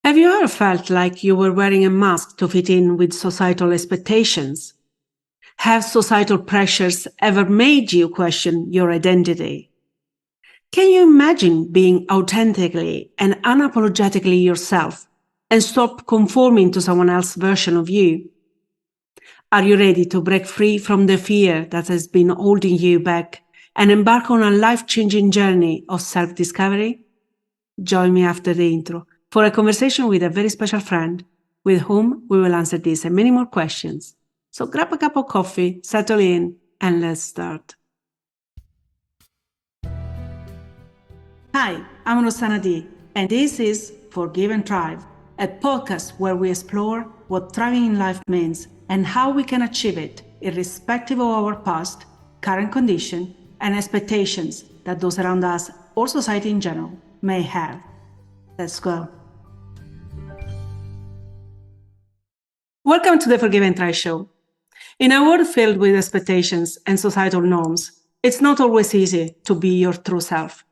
Have you ever felt like you were wearing a mask to fit in with societal expectations? Have societal pressures ever made you question your identity? Can you imagine being authentically and unapologetically yourself and stop conforming to someone else's version of you? Are you ready to break free from the fear that has been holding you back and embark on a life-changing journey of self-discovery? Join me after the intro for a conversation with a very special friend with whom we will answer these and many more questions. So grab a cup of coffee, settle in, and let's start. Hi, I'm Rossana D, and this is Forgive and Thrive, a podcast where we explore what thriving in life means and how we can achieve it, irrespective of our past, current condition, and expectations that those around us or society in general may have. Let's go. Welcome to the Forgive and Thrive show. In a world filled with expectations and societal norms, it's not always easy to be your true self.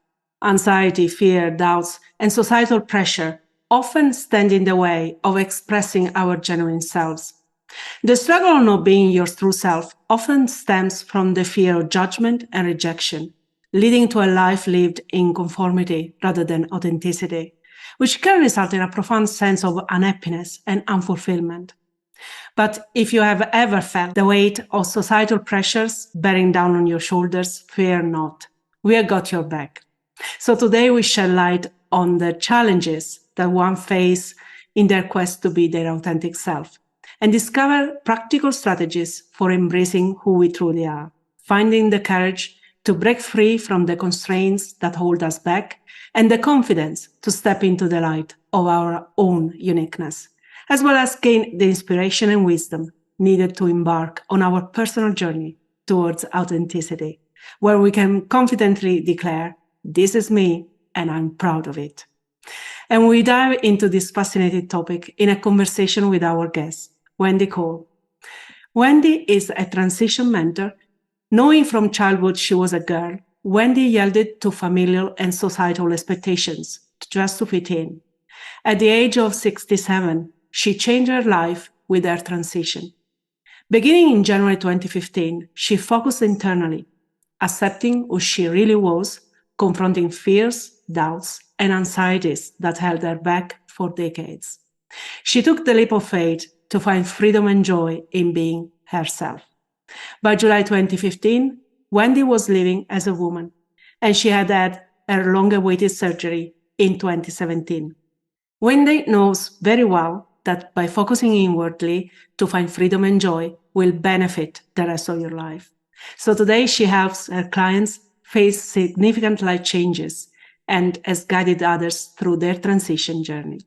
Anxiety, fear, doubts, and societal pressure often stand in the way of expressing our genuine selves. The struggle of not being your true self often stems from the fear of judgment and rejection, leading to a life lived in conformity rather than authenticity, which can result in a profound sense of unhappiness and unfulfillment. But if you have ever felt the weight of societal pressures bearing down on your shoulders, fear not. We have got your back. So today we shed light on the challenges that one faces in their quest to be their authentic self and discover practical strategies for embracing who we truly are, finding the courage to break free from the constraints that hold us back and the confidence to step into the light of our own uniqueness, as well as gain the inspiration and wisdom needed to embark on our personal journey towards authenticity, where we can confidently declare, "This is me, and I'm proud of it." And we dive into this fascinating topic in a conversation with our guest, Wendy Cole. Wendy is a transition mentor. Knowing from childhood she was a girl, Wendy yielded to familial and societal expectations just to fit in. At the age of 67, she changed her life with her transition. Beginning in January 2015, she focused internally, accepting who she really was, confronting fears, doubts, and anxieties that held her back for decades. She took the leap of faith to find freedom and joy in being herself. By July 2015, Wendy was living as a woman, and she had had her long-awaited surgery in 2017. Wendy knows very well that by focusing inwardly to find freedom and joy will benefit the rest of your life. So today she helps her clients face significant life changes and has guided others through their transition journey.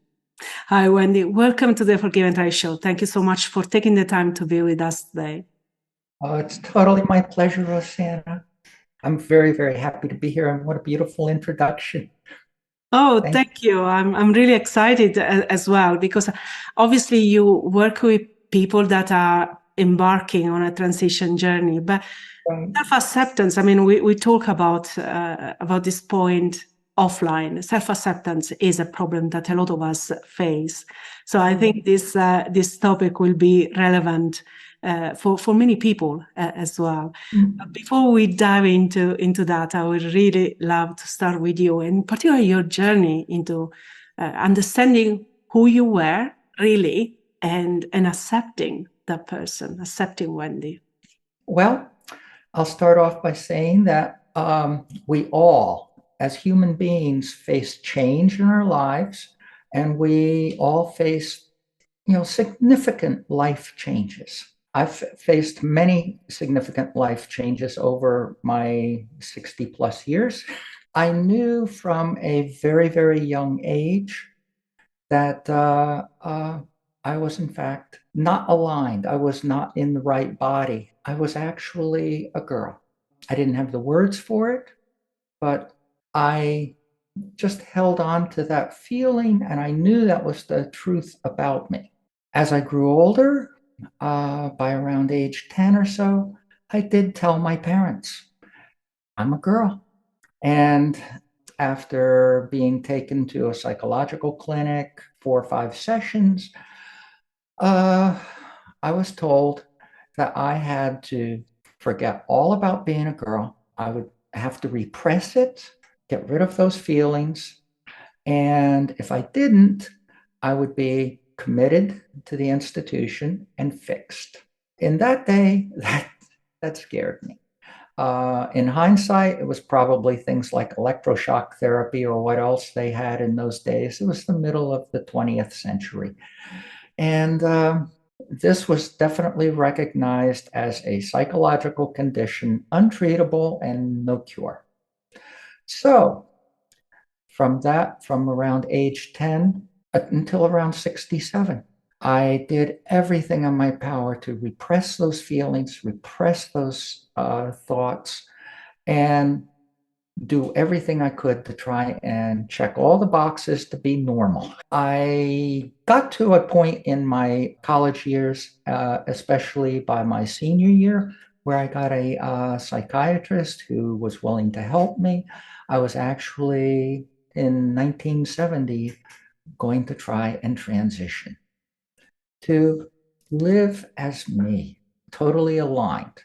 Hi, Wendy. Welcome to the Forgive and Thrive show. Thank you so much for taking the time to be with us today. Oh, it's totally my pleasure, Rosanna. I'm very, very happy to be here, and what a beautiful introduction. Oh, thank you. I'm really excited as well, because obviously you work with people that are embarking on a transition journey, but self-acceptance, I mean, we talk about this point offline. Self-acceptance is a problem that a lot of us face. So I think this topic will be relevant for many people as well. But before we dive into that, I would really love to start with you, and particularly your journey into understanding who you were really and accepting that person, accepting Wendy. Well, I'll start off by saying that we all, as human beings, face change in our lives, and we all face, significant life changes. I've faced many significant life changes over my 60 plus years. I knew from a very, very young age that I was, in fact, not aligned. I was not in the right body. I was actually a girl. I didn't have the words for it, but I just held on to that feeling, and I knew that was the truth about me. As I grew older, by around age 10 or so, I did tell my parents, I'm a girl. And after being taken to a psychological clinic, 4 or 5 sessions, I was told that I had to forget all about being a girl. I would have to repress it, get rid of those feelings. And if I didn't, I would be committed to the institution and fixed. In that day, that scared me. In hindsight, it was probably things like electroshock therapy or what else they had in those days. It was the middle of the 20th century. And this was definitely recognized as a psychological condition, untreatable and no cure. So from around age 10 until around 67, I did everything in my power to repress those feelings, repress those thoughts, and do everything I could to try and check all the boxes to be normal. I got to a point in my college years, especially by my senior year, where I got a psychiatrist who was willing to help me. I was actually in 1970 going to try and transition to live as me, totally aligned.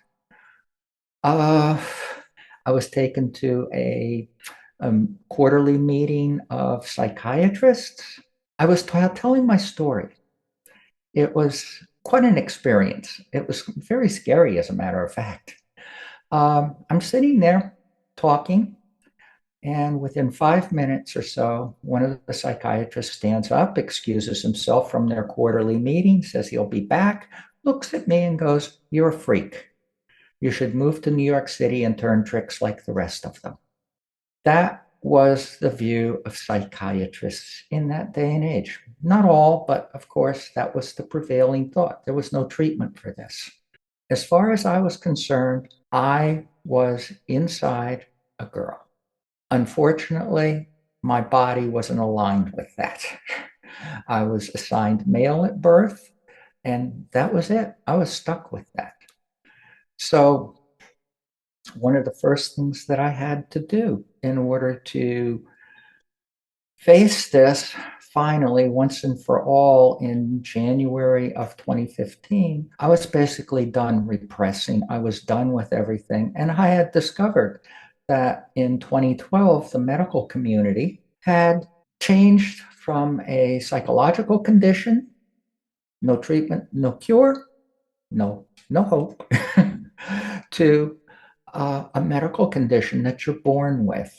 I was taken to a quarterly meeting of psychiatrists. I was telling my story. It was quite an experience. It was very scary, as a matter of fact. I'm sitting there talking, and within 5 minutes or so, one of the psychiatrists stands up, excuses himself from their quarterly meeting, says he'll be back, looks at me and goes, "You're a freak. You should move to New York City and turn tricks like the rest of them." That was the view of psychiatrists in that day and age. Not all, but of course, that was the prevailing thought. There was no treatment for this. As far as I was concerned, I was inside a girl. Unfortunately, my body wasn't aligned with that. I was assigned male at birth, and that was it. I was stuck with that. So one of the first things that I had to do in order to face this finally once and for all in January of 2015, I was basically done repressing. I was done with everything. And I had discovered that in 2012, the medical community had changed from a psychological condition, no treatment, no cure, no hope, to a medical condition that you're born with,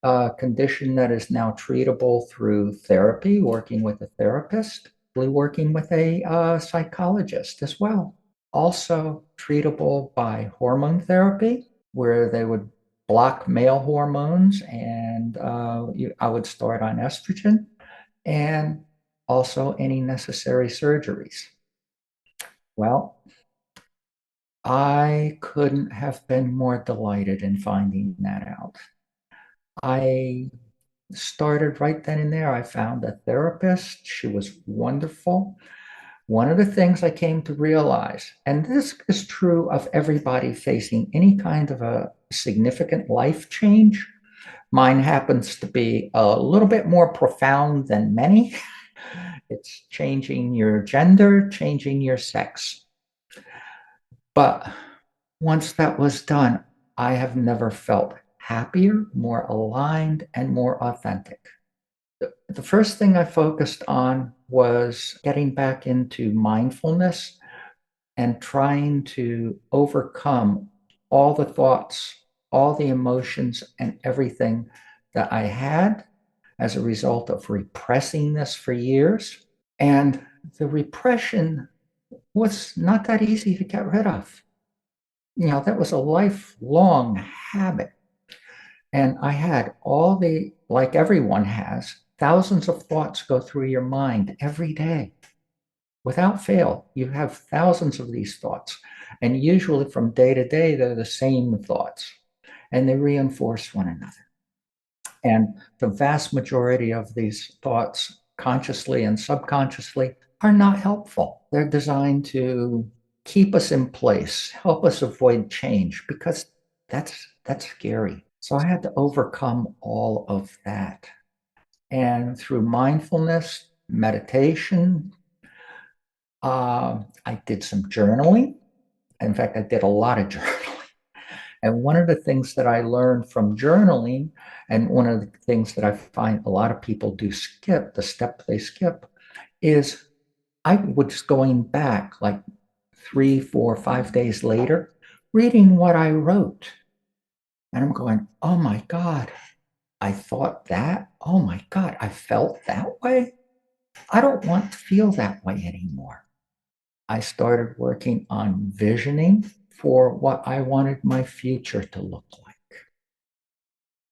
a condition that is now treatable through therapy, working with a therapist, working with a psychologist as well. Also treatable by hormone therapy, where they would block male hormones, and I would start on estrogen, and also any necessary surgeries. Well, I couldn't have been more delighted in finding that out. I started right then and there. I found a therapist. She was wonderful. One of the things I came to realize, and this is true of everybody facing any kind of a significant life change, mine happens to be a little bit more profound than many. It's changing your gender, changing your sex. But once that was done, I have never felt happier, more aligned, and more authentic. The first thing I focused on was getting back into mindfulness and trying to overcome all the thoughts, all the emotions, and everything that I had as a result of repressing this for years. And the repression was not that easy to get rid of. That was a lifelong habit. And I had like everyone has, thousands of thoughts go through your mind every day. Without fail, you have thousands of these thoughts. And usually from day to day, they're the same thoughts, and they reinforce one another. And the vast majority of these thoughts, consciously and subconsciously, are not helpful. They're designed to keep us in place, help us avoid change, because that's scary. So I had to overcome all of that. And through mindfulness, meditation, I did some journaling. In fact, I did a lot of journaling. And one of the things that I learned from journaling, and one of the things that I find a lot of people do skip, the step they skip, is I was going back like 3, 4, 5 days later, reading what I wrote. And I'm going, oh my God, I thought that. Oh my God, I felt that way. I don't want to feel that way anymore. I started working on visioning for what I wanted my future to look like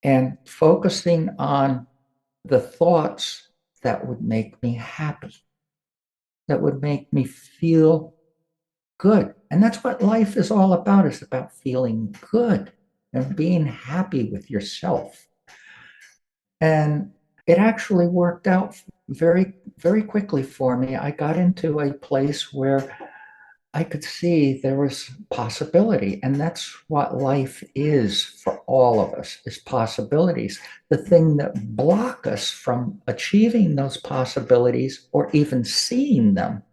and focusing on the thoughts that would make me happy, that would make me feel good. And that's what life is all about. It's about feeling good and being happy with yourself. And it actually worked out very, very quickly for me. I got into a place where I could see there was possibility. And that's what life is for all of us, is possibilities. The thing that block us from achieving those possibilities or even seeing them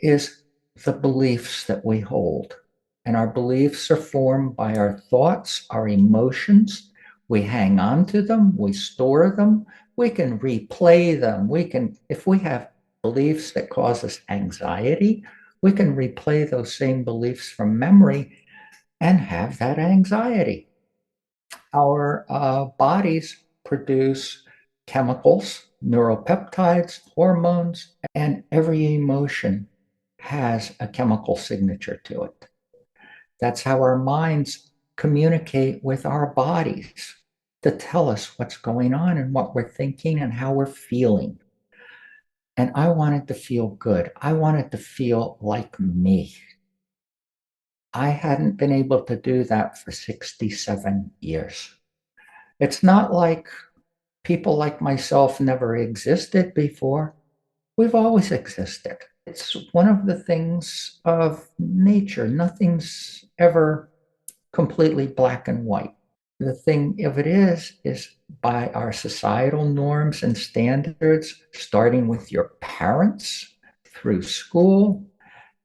is the beliefs that we hold. And our beliefs are formed by our thoughts, our emotions. We hang on to them, we store them, we can replay them. We can, if we have beliefs that cause us anxiety, we can replay those same beliefs from memory and have that anxiety. Our bodies produce chemicals, neuropeptides, hormones, and every emotion has a chemical signature to it. That's how our minds communicate with our bodies to tell us what's going on and what we're thinking and how we're feeling. And I wanted to feel good. I wanted to feel like me. I hadn't been able to do that for 67 years. It's not like people like myself never existed before. We've always existed. It's one of the things of nature. Nothing's ever completely black and white. The thing of it is by our societal norms and standards, starting with your parents, through school,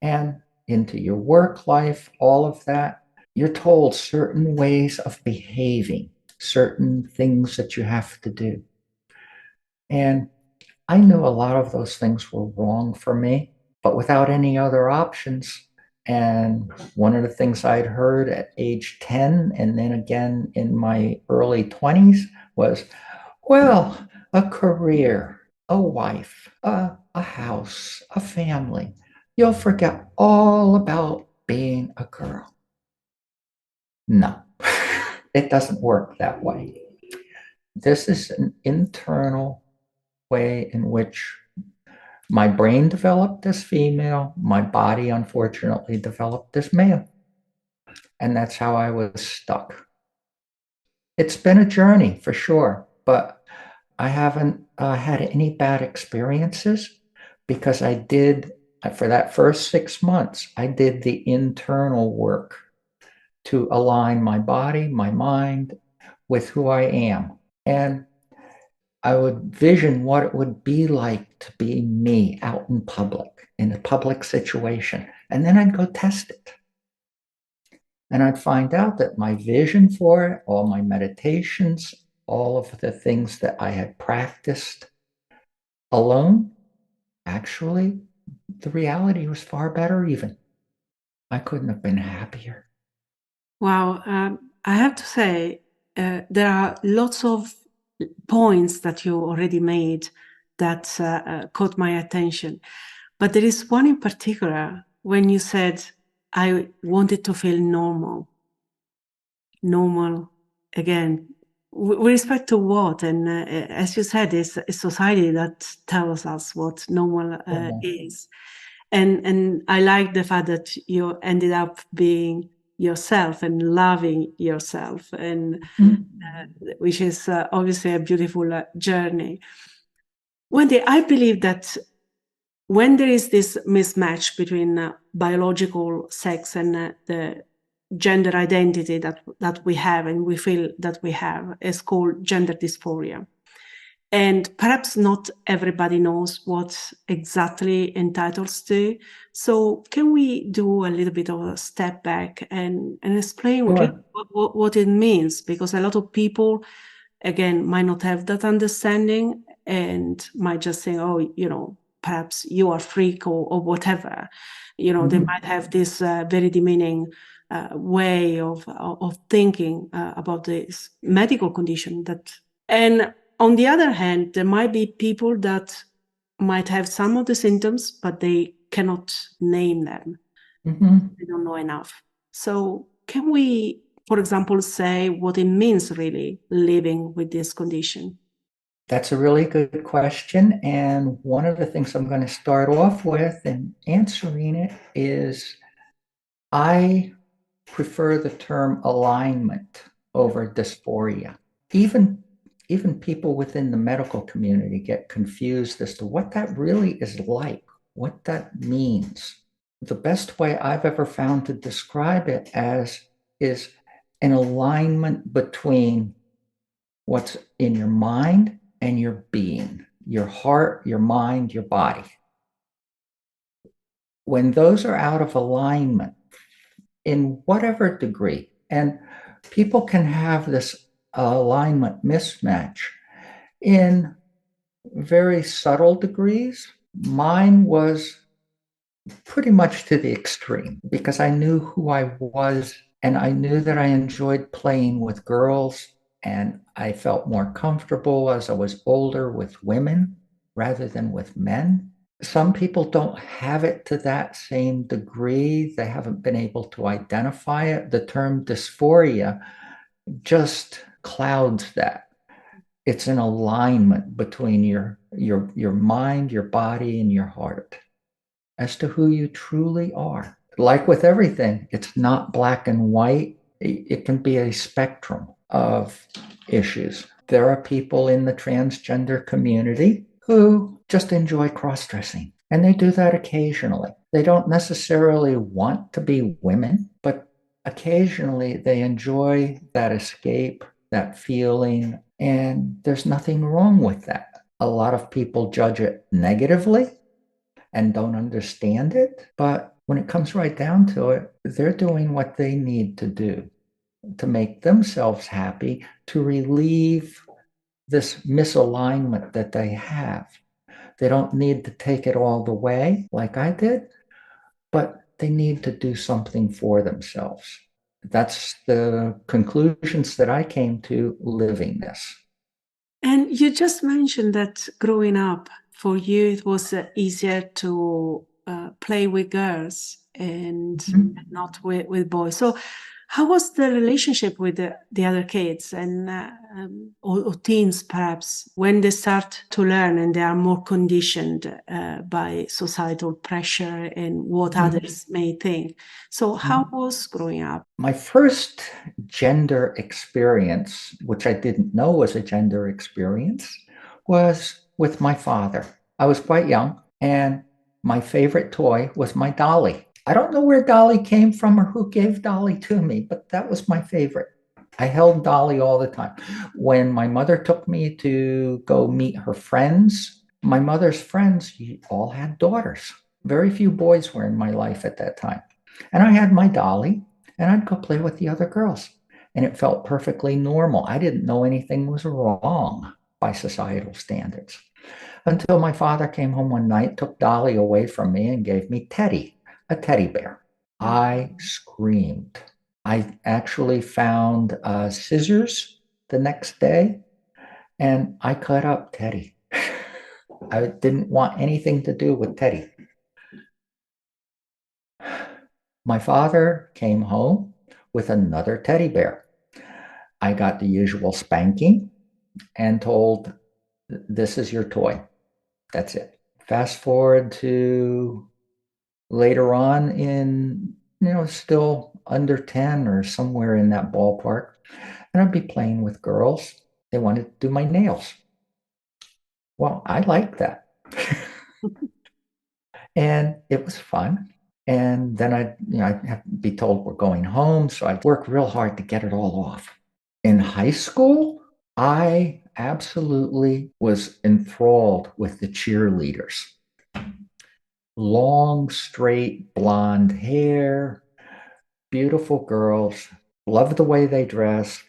and into your work life, all of that, you're told certain ways of behaving, certain things that you have to do. And I knew a lot of those things were wrong for me, but without any other options. And one of the things I'd heard at age 10 and then again in my early 20s was, well, a career, a wife, a house, a family. You'll forget all about being a girl. No, it doesn't work that way. This is an internal way in which my brain developed as female, my body unfortunately developed as male. And that's how I was stuck. It's been a journey for sure, but I haven't had any bad experiences because I did, for that first 6 months, I did the internal work to align my body, my mind with who I am. And I would vision what it would be like to be me out in public, in a public situation. And then I'd go test it. And I'd find out that my vision for it, all my meditations, all of the things that I had practiced alone, actually, the reality was far better even. I couldn't have been happier. Wow. I have to say, there are lots of points that you already made that caught my attention. But there is one in particular when you said, I wanted to feel normal. Normal, again, with respect to what? And as you said, it's a society that tells us what normal is. And I like the fact that you ended up being yourself and loving yourself, and which is obviously a beautiful journey. Wendy, I believe that when there is this mismatch between biological sex and the gender identity that we have and we feel that we have is called gender dysphoria. And perhaps not everybody knows what exactly entitles to. So can we do a little bit of a step back and explain really Sure. what it means? Because a lot of people, again, might not have that understanding and might just say, oh, perhaps you are freak or whatever. They Mhm. might have this very demeaning way of thinking about this medical condition and on the other hand, there might be people that might have some of the symptoms, but they cannot name them. Mhm. They don't know enough. So can we, for example, say what it means really living with this condition? That's a really good question. And one of the things I'm going to start off with in answering it is I prefer the term alignment over dysphoria. Even even people within the medical community get confused as to what that really is like, what that means. The best way I've ever found to describe it as is an alignment between what's in your mind and your being, your heart, your mind, your body. When those are out of alignment, in whatever degree, and people can have this alignment mismatch in very subtle degrees. Mine was pretty much to the extreme because I knew who I was and I knew that I enjoyed playing with girls and I felt more comfortable as I was older with women rather than with men. Some people don't have it to that same degree. They haven't been able to identify it. The term dysphoria just clouds that. It's an alignment between your mind, your body, and your heart as to who you truly are. Like with everything, it's not black and white. It can be a spectrum of issues. There are people in the transgender community who just enjoy cross-dressing, and they do that occasionally. They don't necessarily want to be women, but occasionally they enjoy that escape, that feeling, and there's nothing wrong with that. A lot of people judge it negatively and don't understand it. But when it comes right down to it, they're doing what they need to do to make themselves happy, to relieve this misalignment that they have. They don't need to take it all the way like I did, but they need to do something for themselves. That's the conclusions that I came to living this. And you just mentioned that growing up for you, it was easier to play with girls and Mhm. not with boys. So, how was the relationship with the other kids and or teens, perhaps, when they start to learn and they are more conditioned by societal pressure and what others may think? So, how was growing up? My first gender experience, which I didn't know was a gender experience, was with my father. I was quite young, and my favorite toy was my dolly. I don't know where Dolly came from or who gave Dolly to me, but that was my favorite. I held Dolly all the time. When my mother took me to go meet her friends, my mother's friends all had daughters. Very few boys were in my life at that time. And I had my dolly, and I'd go play with the other girls. And it felt perfectly normal. I didn't know anything was wrong by societal standards until my father came home one night, took Dolly away from me, and gave me Teddy, a teddy bear. I screamed. I actually found scissors the next day and I cut up Teddy. I didn't want anything to do with Teddy. My father came home with another teddy bear. I got the usual spanking and told, this is your toy. That's it. Fast forward to later on in, still under 10 or somewhere in that ballpark. And I'd be playing with girls. They wanted to do my nails. Well, I liked that. And it was fun. And then I'd have to be told we're going home. So I'd work real hard to get it all off. In high school, I absolutely was enthralled with the cheerleaders. Long, straight, blonde hair, beautiful girls. Loved the way they dressed.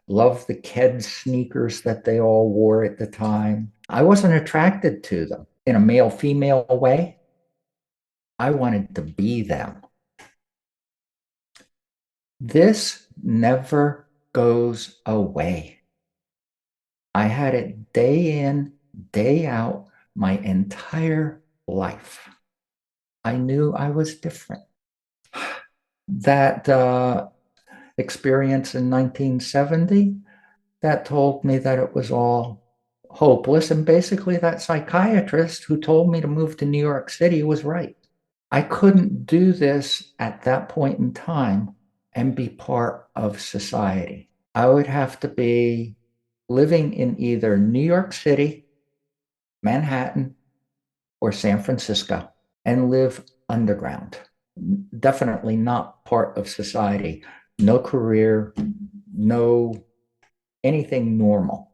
Loved the Keds sneakers that they all wore at the time. I wasn't attracted to them in a male-female way. I wanted to be them. This never goes away. I had it day in, day out, my entire life. I knew I was different. That experience in 1970, that told me that it was all hopeless. And basically, that psychiatrist who told me to move to New York City was right. I couldn't do this at that point in time and be part of society. I would have to be living in either New York City, Manhattan, or San Francisco and live underground. Definitely not part of society. No career, no anything normal,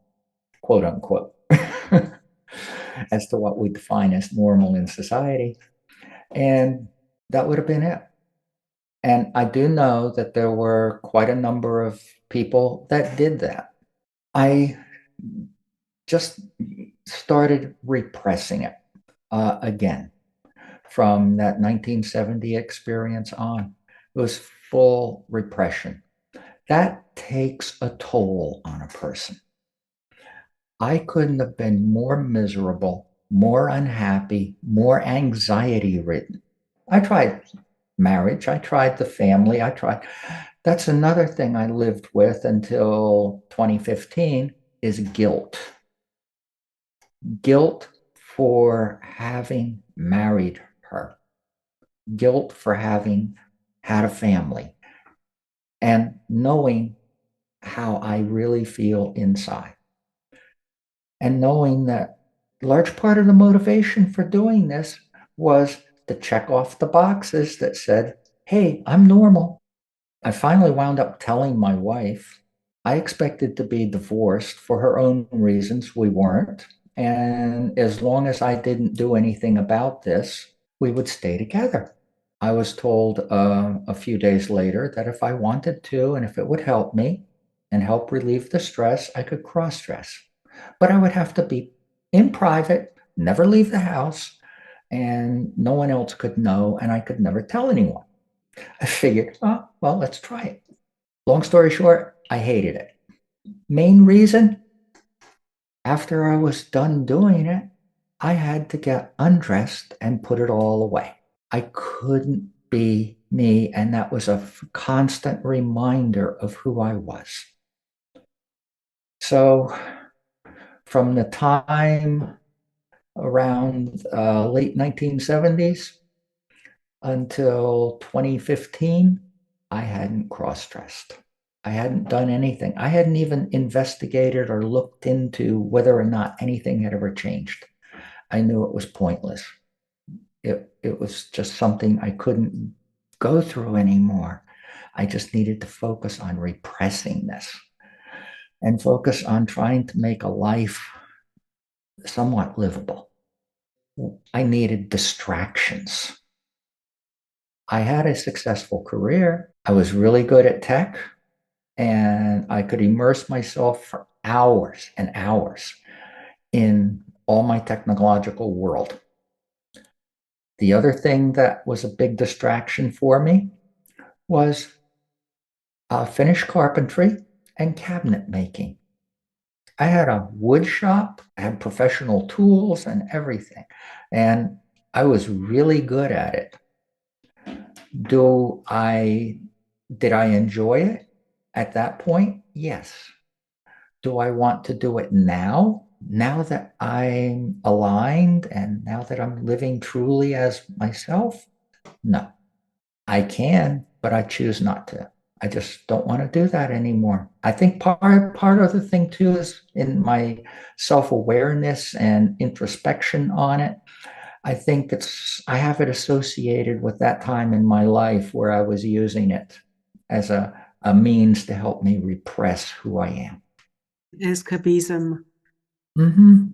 quote unquote, as to what we define as normal in society. And that would have been it. And I do know that there were quite a number of people that did that. I just started repressing it again from that 1970 experience on. It was full repression. That takes a toll on a person. I couldn't have been more miserable, more unhappy, more anxiety ridden. I tried marriage, I tried the family, I tried. That's another thing I lived with until 2015 is guilt. Guilt for having married her, guilt for having had a family, and knowing how I really feel inside. And knowing that large part of the motivation for doing this was to check off the boxes that said, hey, I'm normal. I finally wound up telling my wife I expected to be divorced for her own reasons. We weren't. And as long as I didn't do anything about this, we would stay together. I was told a few days later that if I wanted to and if it would help me and help relieve the stress, I could cross dress. But I would have to be in private, never leave the house, and no one else could know, and I could never tell anyone. I figured, oh, well, let's try it. Long story short, I hated it. Main reason, after I was done doing it, I had to get undressed and put it all away. I couldn't be me, and that was a constant reminder of who I was. So from the time around late 1970s until 2015, I hadn't cross-dressed. I hadn't done anything. I hadn't even investigated or looked into whether or not anything had ever changed. I knew it was pointless. It was just something I couldn't go through anymore. I just needed to focus on repressing this and focus on trying to make a life somewhat livable. I needed distractions. I had a successful career. I was really good at tech, and I could immerse myself for hours and hours in all my technological world. The other thing that was a big distraction for me was finished carpentry and cabinet making. I had a wood shop, I had professional tools and everything, and I was really good at it. Did I enjoy it at that point? Yes. Do I want to do it now? Now that I'm aligned and now that I'm living truly as myself? No. I can, but I choose not to. I just don't want to do that anymore. I think part of the thing too is in my self-awareness and introspection on it. I think I have it associated with that time in my life where I was using it as a means to help me repress who I am. Escapism. Mm-hmm.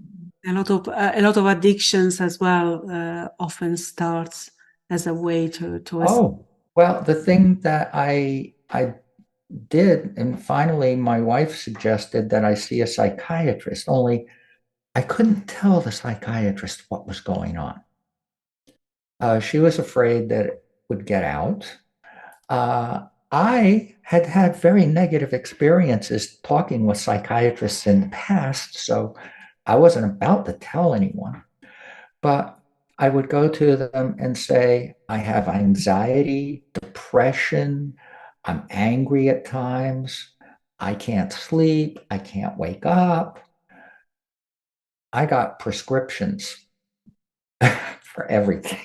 A lot of addictions as well often starts as a way to Oh, well, the thing that I did, and finally my wife suggested that I see a psychiatrist, only I couldn't tell the psychiatrist what was going on. She was afraid that it would get out. I had had very negative experiences talking with psychiatrists in the past, so I wasn't about to tell anyone. But I would go to them and say, I have anxiety, depression, I'm angry at times, I can't sleep, I can't wake up. I got prescriptions for everything.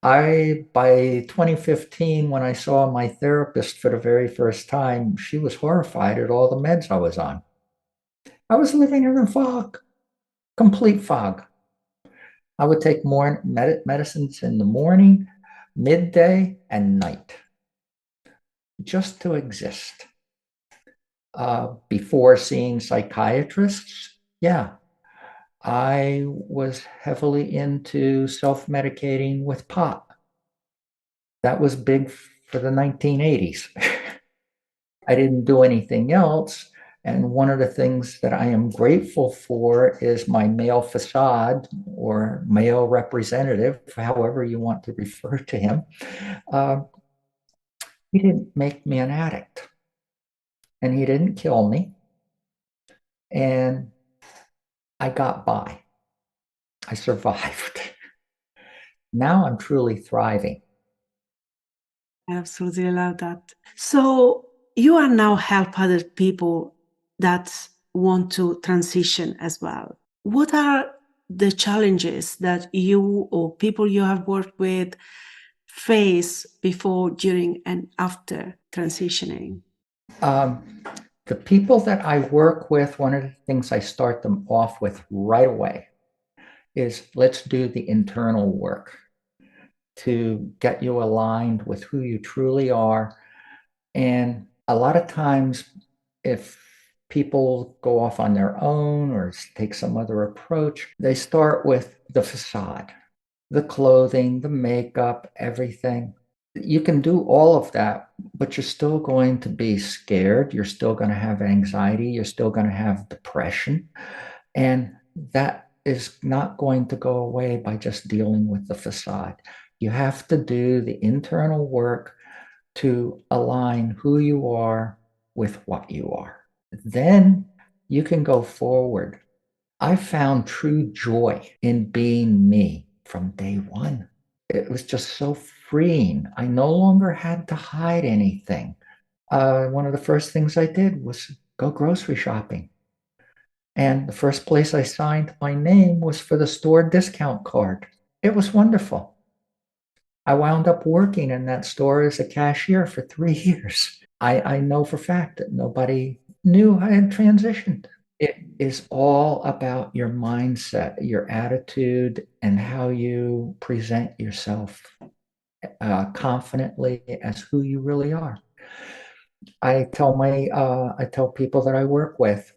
By 2015, when I saw my therapist for the very first time, she was horrified at all the meds I was on. I was living in a fog, complete fog. I would take more medicines in the morning, midday, and night just to exist. Before seeing psychiatrists, yeah, I was heavily into self-medicating with pot. That was big for the 1980s. I didn't do anything else. And one of the things that I am grateful for is my male facade or male representative, however you want to refer to him. He didn't make me an addict, and he didn't kill me. And I got by. I survived. Now I'm truly thriving. I absolutely love that. So you are now help other people that want to transition as well. What are the challenges that you or people you have worked with face before, during, and after transitioning? The people that I work with, one of the things I start them off with right away is let's do the internal work to get you aligned with who you truly are. And a lot of times, if people go off on their own or take some other approach, they start with the facade, the clothing, the makeup, everything. You can do all of that, but you're still going to be scared. You're still going to have anxiety. You're still going to have depression. And that is not going to go away by just dealing with the facade. You have to do the internal work to align who you are with what you are. Then you can go forward. I found true joy in being me from day one. It was just so freeing. I no longer had to hide anything. One of the first things I did was go grocery shopping. And the first place I signed my name was for the store discount card. It was wonderful. I wound up working in that store as a cashier for 3 years. I know for a fact that nobody knew I had transitioned. It is all about your mindset, your attitude, and how you present yourself confidently as who you really are. I tell people that I work with,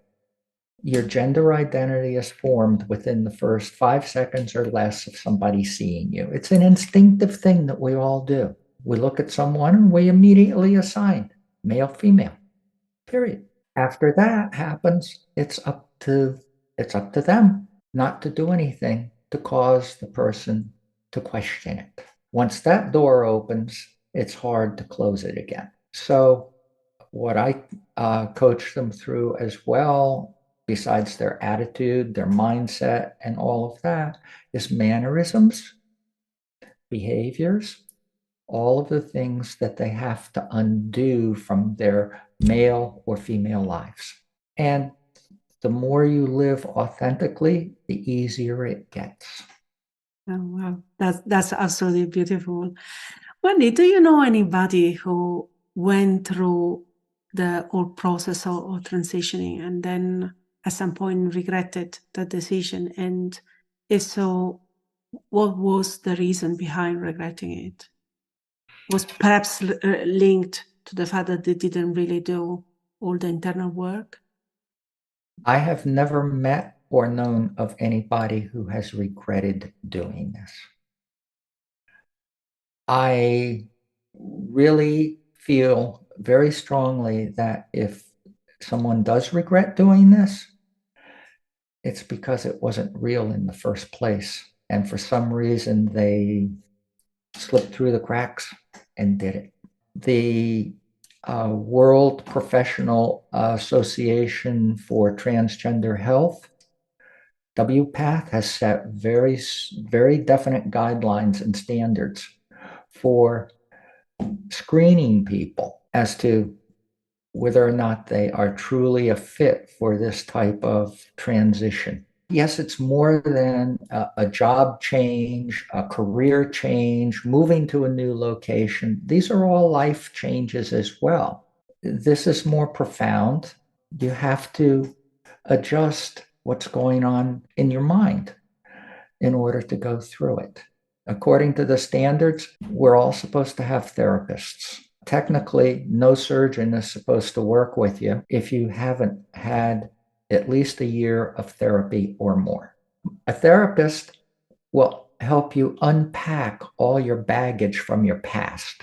your gender identity is formed within the first 5 seconds or less of somebody seeing you. It's an instinctive thing that we all do. We look at someone and we immediately assign male, female, period. After that happens, it's up to them not to do anything to cause the person to question it. Once that door opens, it's hard to close it again. So what I coach them through as well, besides their attitude, their mindset, and all of that, is mannerisms, behaviors, all of the things that they have to undo from their male or female lives. And the more you live authentically, the easier it gets. Oh, wow. That's absolutely beautiful. Wendy, do you know anybody who went through the whole process of transitioning and then at some point regretted the decision? And if so, what was the reason behind regretting it? Was perhaps linked to the fact that they didn't really do all the internal work? I have never met or known of anybody who has regretted doing this. I really feel very strongly that if someone does regret doing this, it's because it wasn't real in the first place. And for some reason, they slipped through the cracks and did it. The World Professional Association for Transgender Health, WPATH, has set very, very definite guidelines and standards for screening people as to whether or not they are truly a fit for this type of transition. Yes, it's more than a job change, a career change, moving to a new location. These are all life changes as well. This is more profound. You have to adjust what's going on in your mind in order to go through it. According to the standards, we're all supposed to have therapists. Technically, no surgeon is supposed to work with you if you haven't had at least a year of therapy or more. A therapist will help you unpack all your baggage from your past.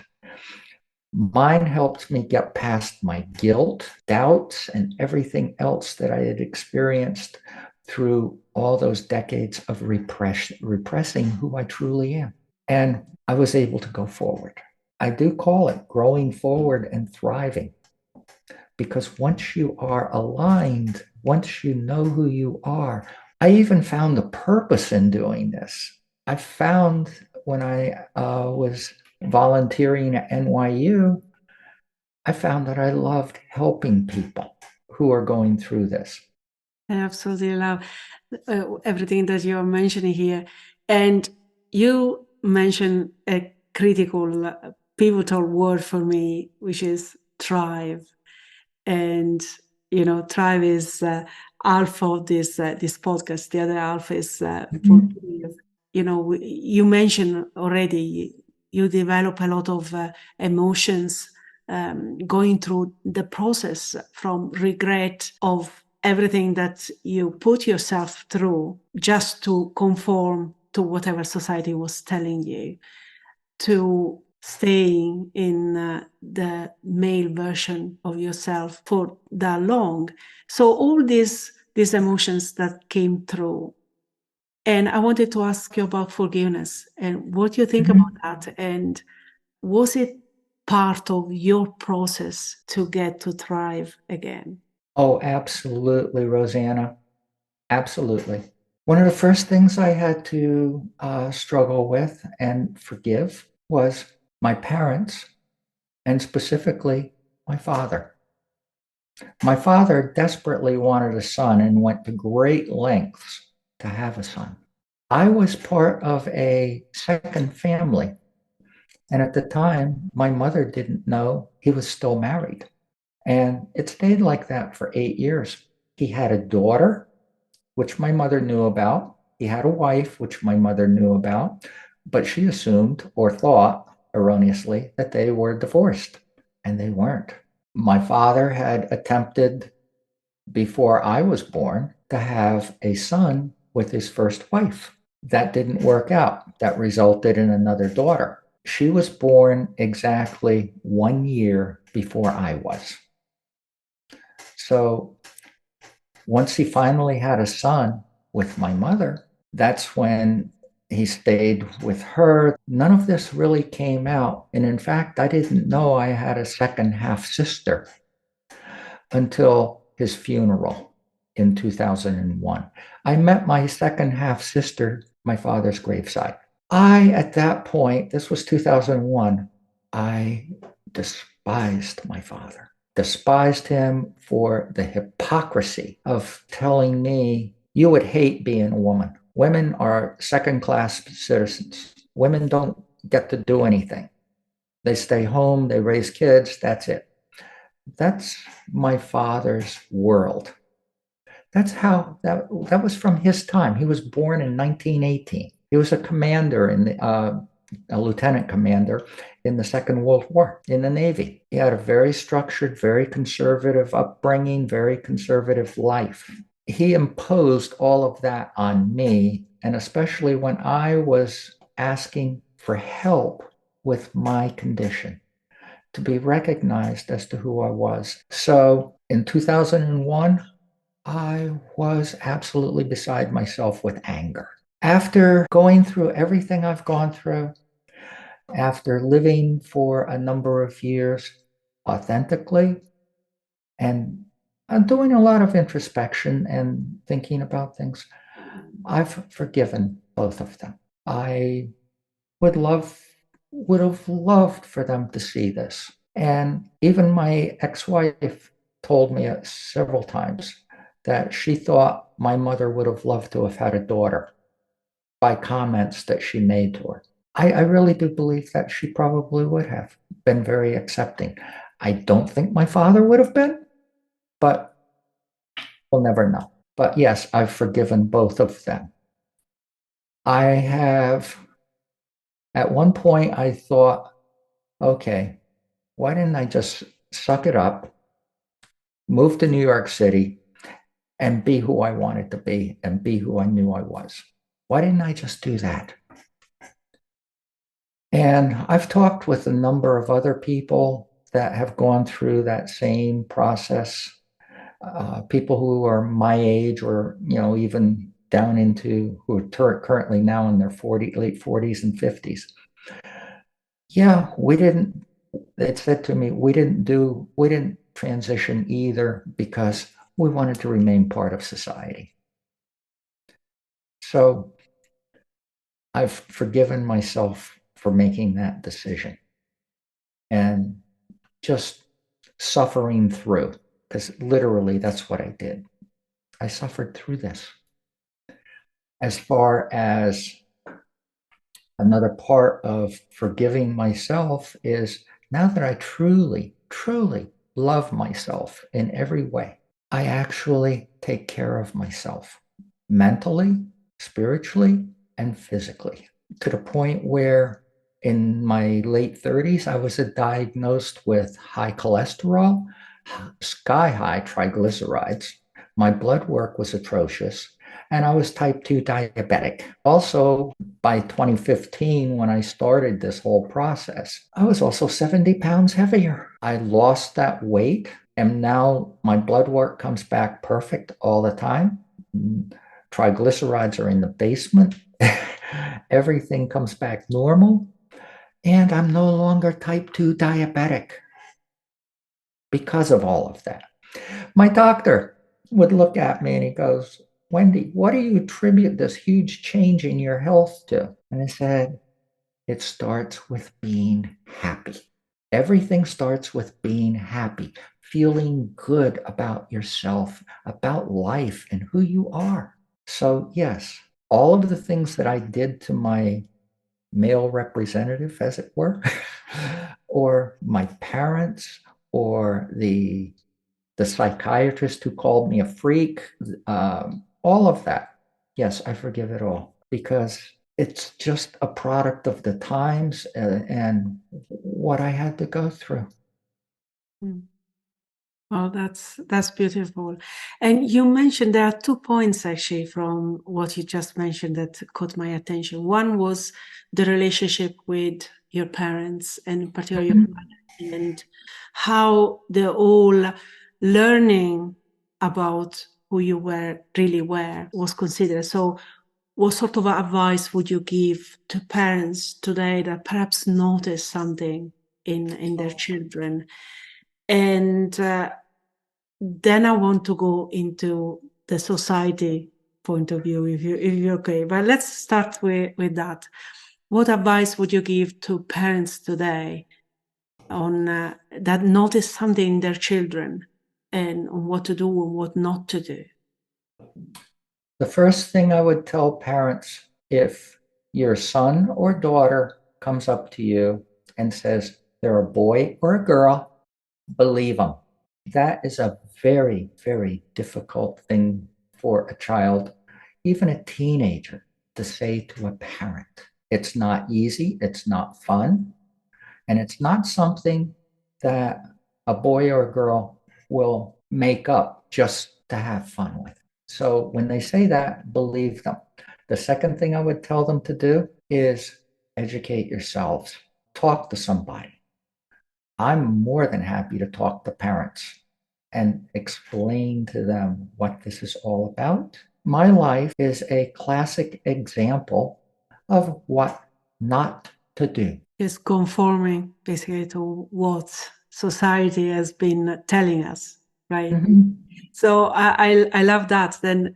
Mine helped me get past my guilt, doubts, and everything else that I had experienced through all those decades of repressing who I truly am. And I was able to go forward. I do call it growing forward and thriving, because once you are aligned, once you know who you are, I even found the purpose in doing this. I found when I was volunteering at NYU, I found that I loved helping people who are going through this. I absolutely love everything that you're mentioning here. And you mentioned a critical, pivotal word for me, which is thrive. And, thrive is half of this podcast. The other half is forgive. You mentioned already, you develop a lot of emotions going through the process from regret of everything that you put yourself through just to conform to whatever society was telling you, to staying in the male version of yourself for that long. So all these emotions that came through. And I wanted to ask you about forgiveness and what you think about that. And was it part of your process to get to thrive again? Oh, absolutely, Rosanna. Absolutely. One of the first things I had to struggle with and forgive was my parents, and specifically my father. My father desperately wanted a son and went to great lengths to have a son. I was part of a second family. And at the time, my mother didn't know he was still married. And it stayed like that for 8 years. He had a daughter, which my mother knew about. He had a wife, which my mother knew about. But she assumed or thought erroneously that they were divorced, and they weren't. My father had attempted, before I was born, to have a son with his first wife. That didn't work out. That resulted in another daughter. She was born exactly 1 year before I was. So once he finally had a son with my mother, that's when he stayed with her. None of this really came out. And in fact, I didn't know I had a second half sister until his funeral in 2001. I met my second half sister, my father's graveside. At that point, this was 2001, I despised my father, despised him for the hypocrisy of telling me, you would hate being a woman. Women are second-class citizens. Women don't get to do anything. They stay home, they raise kids, that's it. That's my father's world. That's how that was from his time. He was born in 1918. He was a commander in a lieutenant commander in the Second World War in the Navy. He had a very structured, very conservative upbringing, very conservative life. He imposed all of that on me, and especially when I was asking for help with my condition, to be recognized as to who I was. So in 2001, I was absolutely beside myself with anger. After going through everything I've gone through, after living for a number of years authentically, and I'm doing a lot of introspection and thinking about things, I've forgiven both of them. I would have loved for them to see this. And even my ex-wife told me several times that she thought my mother would have loved to have had a daughter by comments that she made to her. I really do believe that she probably would have been very accepting. I don't think my father would have been, but we'll never know. But yes, I've forgiven both of them. I have, at one point, I thought, okay, why didn't I just suck it up, move to New York City, and be who I wanted to be and be who I knew I was? Why didn't I just do that? And I've talked with a number of other people that have gone through that same process, people who are my age or, even down into who are currently now in their late 40s and 50s. Yeah, it said to me, we didn't transition either because we wanted to remain part of society. So I've forgiven myself for making that decision and just suffering through, because literally that's what I did. I suffered through this. As far as another part of forgiving myself is, now that I truly, truly love myself in every way, I actually take care of myself mentally, spiritually, and physically, to the point where in my late 30s, I was diagnosed with high cholesterol, sky high triglycerides. My blood work was atrocious, and I was type 2 diabetic. Also, by 2015, when I started this whole process, I was also 70 pounds heavier. I lost that weight, and now my blood work comes back perfect all the time. Triglycerides are in the basement. Everything comes back normal. And I'm no longer type 2 diabetic because of all of that. My doctor would look at me and he goes, Wendy, what do you attribute this huge change in your health to? And I said, it starts with being happy. Everything starts with being happy, feeling good about yourself, about life and who you are. So yes, all of the things that I did to my male representative, as it were, or my parents, or the psychiatrist who called me a freak, all of that. Yes, I forgive it all because it's just a product of the times and what I had to go through. Mm. Oh, that's beautiful. And you mentioned there are 2 points actually from what you just mentioned that caught my attention. One was the relationship with your parents, and in particular your mother, and how the whole learning about who you really were was considered. So what sort of advice would you give to parents today that perhaps notice something in their children? And then I want to go into the society point of view, if you're okay. But let's start with that. What advice would you give to parents today on that notice something in their children and on what to do and what not to do? The first thing I would tell parents, if your son or daughter comes up to you and says they're a boy or a girl, believe them. That is a very, very difficult thing for a child, even a teenager, to say to a parent. It's not easy, it's not fun, and it's not something that a boy or a girl will make up just to have fun with. So when they say that, believe them. The second thing I would tell them to do is educate yourselves. Talk to somebody. I'm more than happy to talk to parents and explain to them what this is all about. My life is a classic example of what not to do. Is conforming basically to what society has been telling us, right? Mm-hmm. So I love that. Then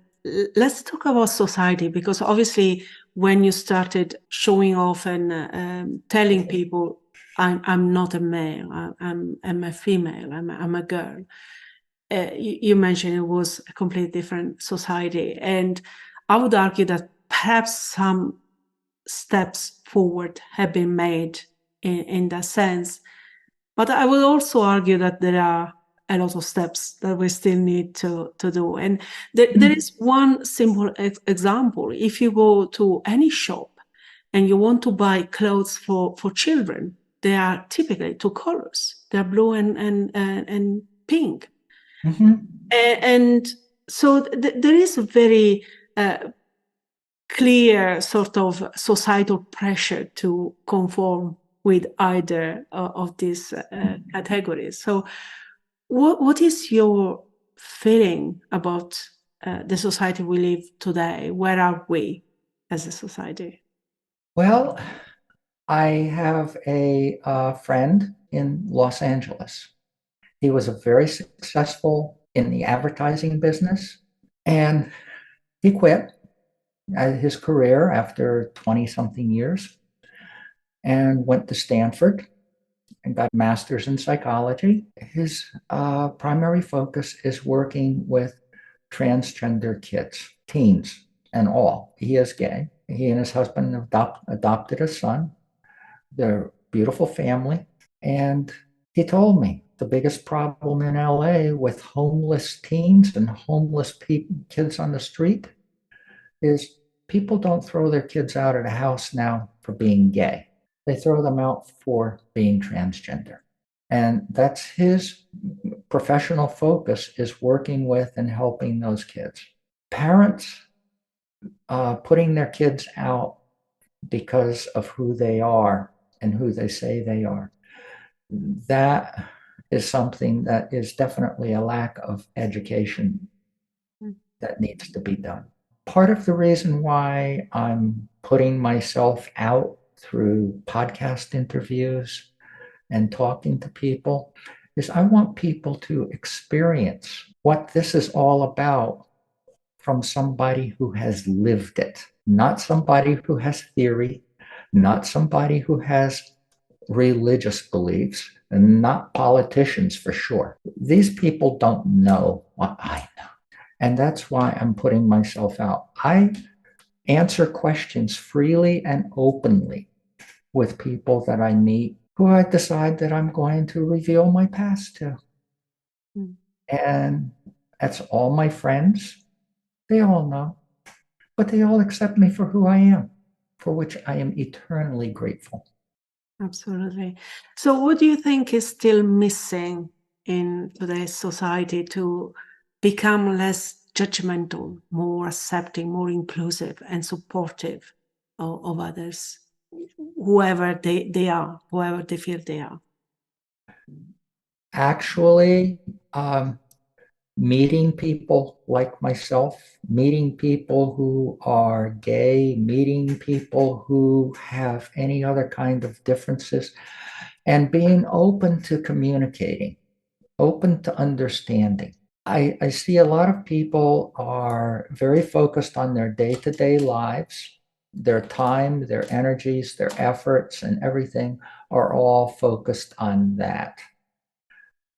let's talk about society, because obviously when you started showing off and telling people I'm not a male, I'm a female, I'm a girl, you mentioned it was a completely different society, and I would argue that perhaps some steps forward have been made in that sense. But I would also argue that there are a lot of steps that we still need to do. And there is one simple example. If you go to any shop and you want to buy clothes for children, they are typically two colors. They're blue and pink. Mm-hmm. And so there is a very clear sort of societal pressure to conform with either of these categories. So what is your feeling about the society we live today? Where are we as a society? Well, I have a friend in Los Angeles. He was very successful in the advertising business, and he quit his career after 20 something years and went to Stanford and got a master's in psychology. His primary focus is working with transgender kids, teens, and all. He is gay. He and his husband adopted a son. They're a beautiful family. And he told me the biggest problem in LA with homeless teens and homeless kids on the street is people don't throw their kids out of the house now for being gay. They throw them out for being transgender. And that's his professional focus, is working with and helping those kids. Parents putting their kids out because of who they are and who they say they are, that is something that is definitely a lack of education that needs to be done. Part of the reason why I'm putting myself out through podcast interviews and talking to people is I want people to experience what this is all about from somebody who has lived it, not somebody who has theory, not somebody who has religious beliefs, and not politicians for sure. These people don't know what I know. And that's why I'm putting myself out. I answer questions freely and openly with people that I meet who I decide that I'm going to reveal my past to. Mm. And that's all my friends. They all know, but they all accept me for who I am, for which I am eternally grateful. Absolutely. So what do you think is still missing in today's society to become less judgmental, more accepting, more inclusive and supportive of others, whoever they are, whoever they feel they are? Actually, meeting people like myself, meeting people who are gay, meeting people who have any other kind of differences, and being open to communicating, open to understanding. I see a lot of people are very focused on their day-to-day lives. Their time, their energies, their efforts, and everything are all focused on that.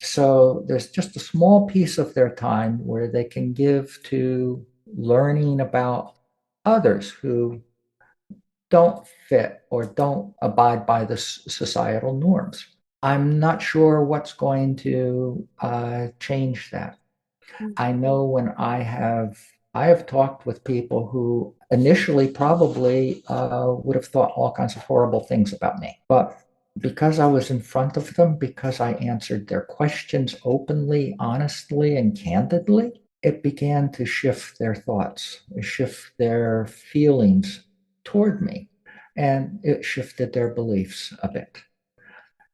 So there's just a small piece of their time where they can give to learning about others who don't fit or don't abide by the societal norms. I'm not sure what's going to change that. Mm. I know when I have talked with people who initially probably would have thought all kinds of horrible things about me. But because I was in front of them, because I answered their questions openly, honestly, and candidly, it began to shift their thoughts, shift their feelings toward me, and it shifted their beliefs a bit.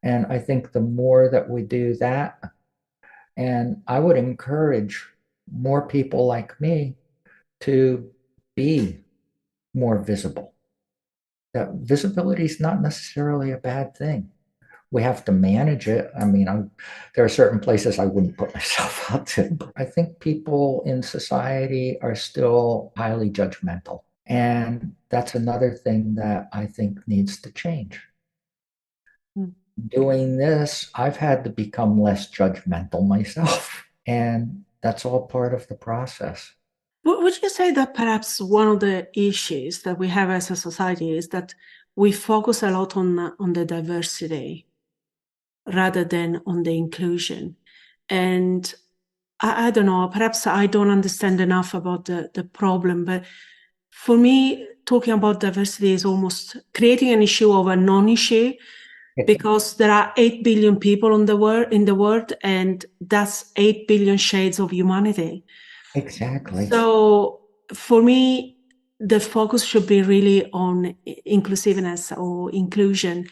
And I think the more that we do that, and I would encourage more people like me to be more visible. That visibility is not necessarily a bad thing. We have to manage it. I mean, there are certain places I wouldn't put myself out to. I think people in society are still highly judgmental. And that's another thing that I think needs to change. Mm. Doing this, I've had to become less judgmental myself. And that's all part of the process. Would you say that perhaps one of the issues that we have as a society is that we focus a lot on the diversity rather than on the inclusion? And I don't know, perhaps I don't understand enough about the problem, but for me, talking about diversity is almost creating an issue of a non-issue, because there are 8 billion people in the world, and that's 8 billion shades of humanity. Exactly. So for me, the focus should be really on inclusiveness or inclusion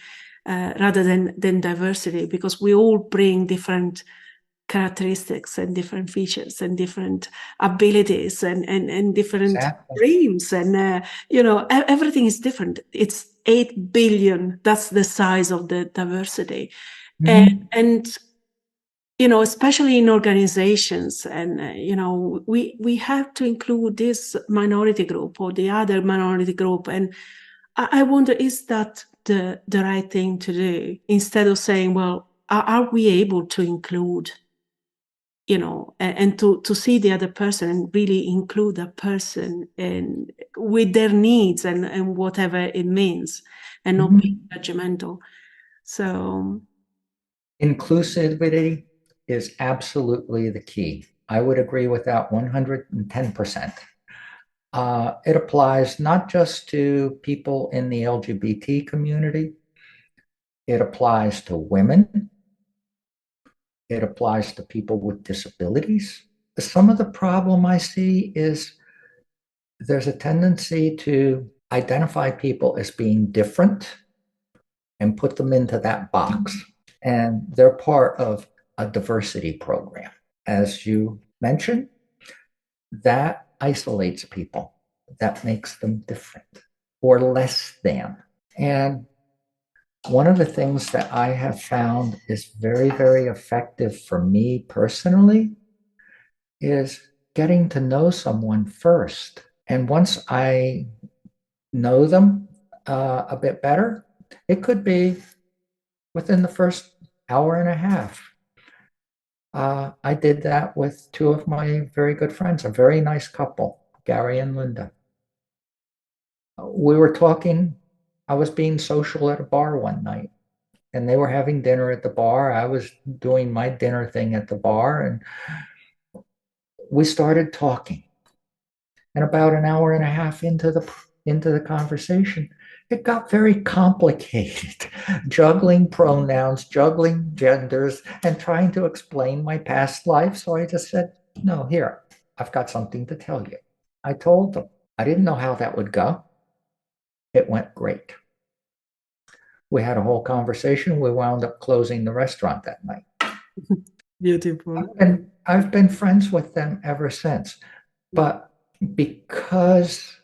rather than diversity, because we all bring different characteristics and different features and different abilities and different Exactly. dreams. And, everything is different. It's 8 billion. That's the size of the diversity. Mhm. And especially in organizations, and we have to include this minority group or the other minority group, and I wonder, is that the right thing to do, instead of saying, well, are we able to include, and to see the other person and really include that person and with their needs and whatever it means, and not being judgmental. So Inclusivity is absolutely the key. I would agree with that 110%. It applies not just to people in the LGBT community, it applies to women, it applies to people with disabilities. Some of the problem I see is there's a tendency to identify people as being different and put them into that box. And they're part of a diversity program. As you mentioned, that isolates people, that makes them different or less than. And one of the things that I have found is very, very effective for me personally is getting to know someone first. And once I know them a bit better, it could be within the first hour and a half. I did that with two of my very good friends, a very nice couple, Gary and Linda. We were talking. I was being social at a bar one night, and they were having dinner at the bar. I was doing my dinner thing at the bar, and we started talking. And about an hour and a half into the conversation, it got very complicated, juggling pronouns, juggling genders, and trying to explain my past life. So I just said, no, here, I've got something to tell you. I told them. I didn't know how that would go. It went great. We had a whole conversation. We wound up closing the restaurant that night. beautiful. I've been friends with them ever since. But because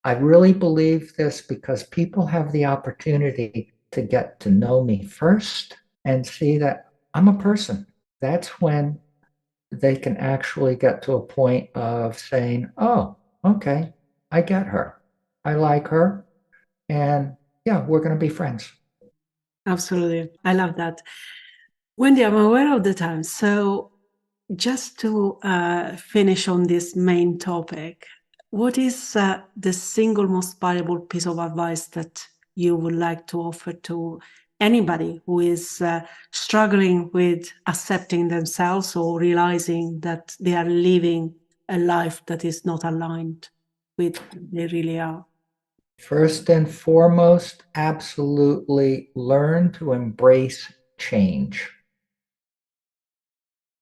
I really believe this, because people have the opportunity to get to know me first and see that I'm a person. That's when they can actually get to a point of saying, oh, okay, I get her. I like her. And yeah, we're going to be friends. Absolutely. I love that. Wendy, I'm aware of the time. So just to finish on this main topic, what is the single most valuable piece of advice that you would like to offer to anybody who is struggling with accepting themselves or realizing that they are living a life that is not aligned? with who they really are? First and foremost, absolutely learn to embrace change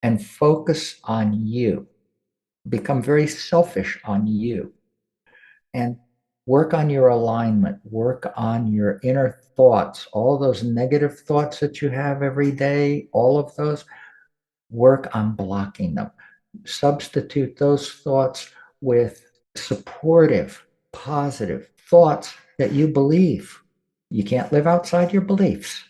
and focus on you. Become very selfish on you and work on your alignment, work on your inner thoughts, all those negative thoughts that you have every day, all of those, work on blocking them. Substitute those thoughts with supportive, positive thoughts that you believe. You can't live outside your beliefs.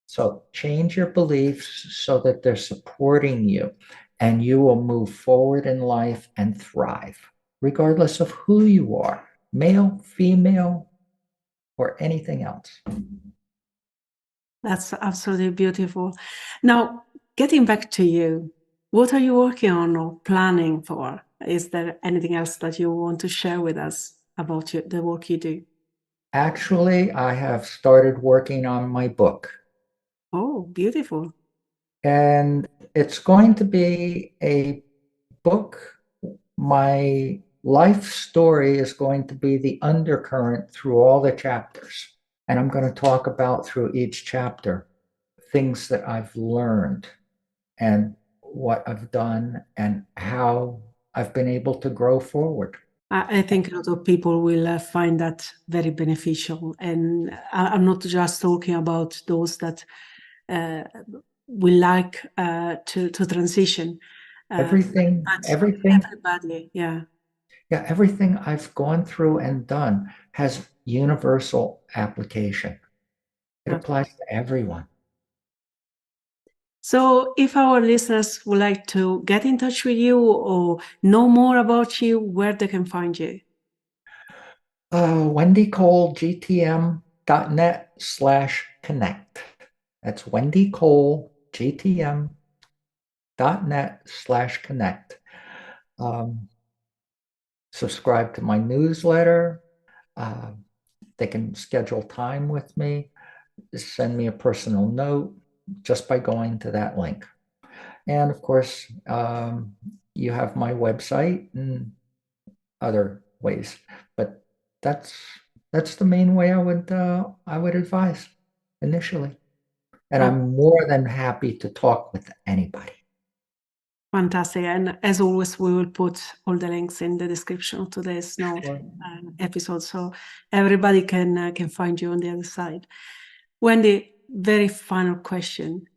So change your beliefs so that they're supporting you, and you will move forward in life and thrive, regardless of who you are, male, female, or anything else. That's absolutely beautiful. Now, getting back to you, what are you working on or planning for? Is there anything else that you want to share with us about the work you do? Actually, I have started working on my book, Oh, beautiful. and it's going to be a book. My life story is going to be the undercurrent through all the chapters. And I'm going to talk about through each chapter things that I've learned and what I've done and how I've been able to grow forward. I think a lot of people will find that very beneficial. And I'm not just talking about those that will like to transition, Everything, but everything, everybody, yeah. yeah, everything I've gone through and done has universal application. It applies to everyone. So if our listeners would like to get in touch with you or know more about you, where they can find you? WendyColeGTM.net/connect. That's WendyColeGTM.net/connect. Subscribe to my newsletter. They can schedule time with me, send me a personal note just by going to that link. And of course, you have my website and other ways, but that's the main way I would advise initially. And I'm more than happy to talk with anybody. Fantastic. And as always, we will put all the links in the description of today's episode, so everybody can find you on the other side. Wendy, very final question.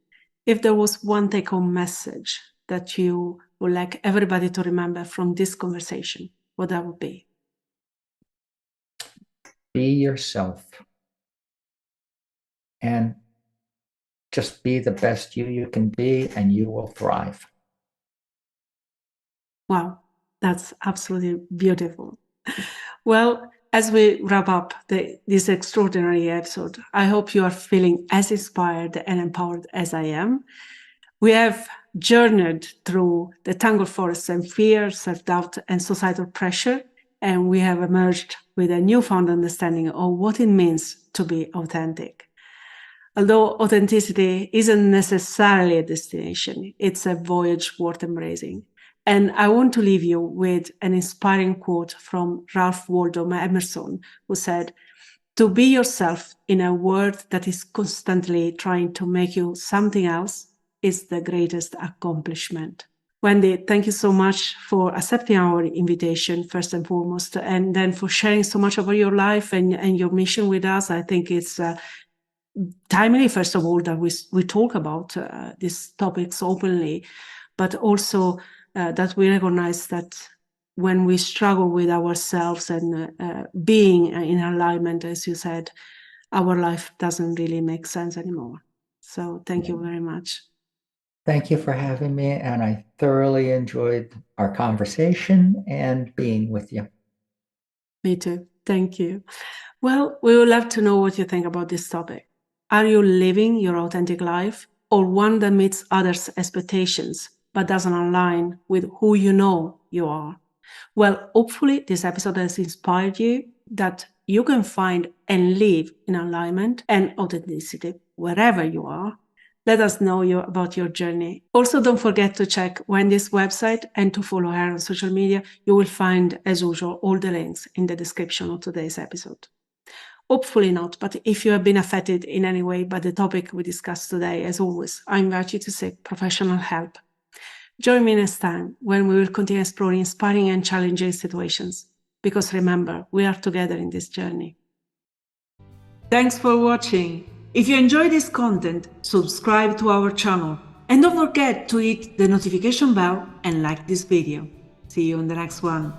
If there was one take-home message that you would like everybody to remember from this conversation, what that would be? Be yourself and just be the best you can be, and you will thrive. Wow, that's absolutely beautiful. Well, as we wrap up this extraordinary episode, I hope you are feeling as inspired and empowered as I am. We have journeyed through the tangled forests and fear, self-doubt, and societal pressure, and we have emerged with a newfound understanding of what it means to be authentic. Although authenticity isn't necessarily a destination, it's a voyage worth embracing. And I want to leave you with an inspiring quote from Ralph Waldo Emerson, who said, "To be yourself in a world that is constantly trying to make you something else is the greatest accomplishment." Wendy, thank you so much for accepting our invitation, first and foremost, and then for sharing so much about your life and your mission with us. I think it's timely, first of all, that we talk about these topics openly, but also that we recognize that when we struggle with ourselves and being in alignment, as you said, our life doesn't really make sense anymore. So thank you very much. Thank you for having me, and I thoroughly enjoyed our conversation and being with you. Me too. Thank you. Well, we would love to know what you think about this topic. Are you living your authentic life, or one that meets others' expectations but doesn't align with who you know you are? Well, hopefully this episode has inspired you that you can find and live in alignment and authenticity wherever you are. Let us know about your journey. Also, don't forget to check Wendy's website and to follow her on social media. You will find, as usual, all the links in the description of today's episode. Hopefully not, but if you have been affected in any way by the topic we discussed today, as always, I invite you to seek professional help. Join me next time when we will continue exploring inspiring and challenging situations. Because remember, we are together in this journey. Thanks for watching. If you enjoy this content, subscribe to our channel and don't forget to hit the notification bell and like this video. See you in the next one.